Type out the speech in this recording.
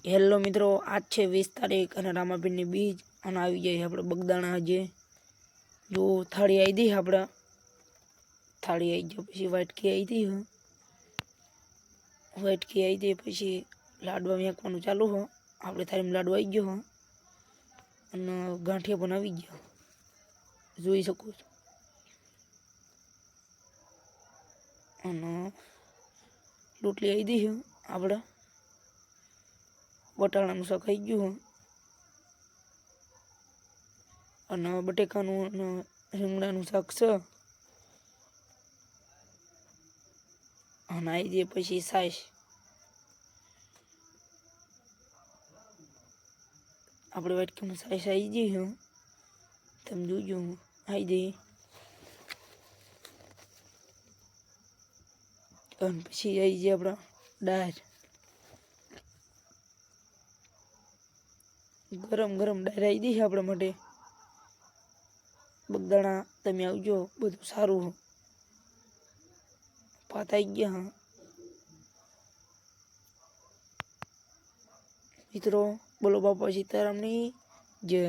Hello મિત્રો, આજ છે 20 તારીખ અને રામાપીરની બીજ અને આવી જાય આપણે બગદાણા. હજે જો થાળી આવી હતી, આપણા થાળી આવી ગયો. પછી વાટકી આવી હતી, વાટકી આવી હતી. પછી લાડવા મેકવાનું ચાલુ હો. આપણે થાળીમાં લાડવા આવી ગયો હો અને ગાંઠિયા પણ આવી ગયા, જોઈ શકો છો. અને રોટલી આવી હતી આપણે, બટાણાનું શાક આવી ગયું અને બટેકાનું અને રીંગણાનું શાક છે. અને આવી જાય પછી છાશ. આપણે વાટકીમાં છાશ આવી જઈએ, તમે જોજો આવી જઈએ. અને પછી આવી જાય આપણા દાળ, ગરમ ગરમ દાળ આવી જઈએ આપણા માટે. બગદાણા તમે આવજો, બધું સારું. ભાત આવી ગયા મિત્રો. બોલો બાપા સીતારામની જય.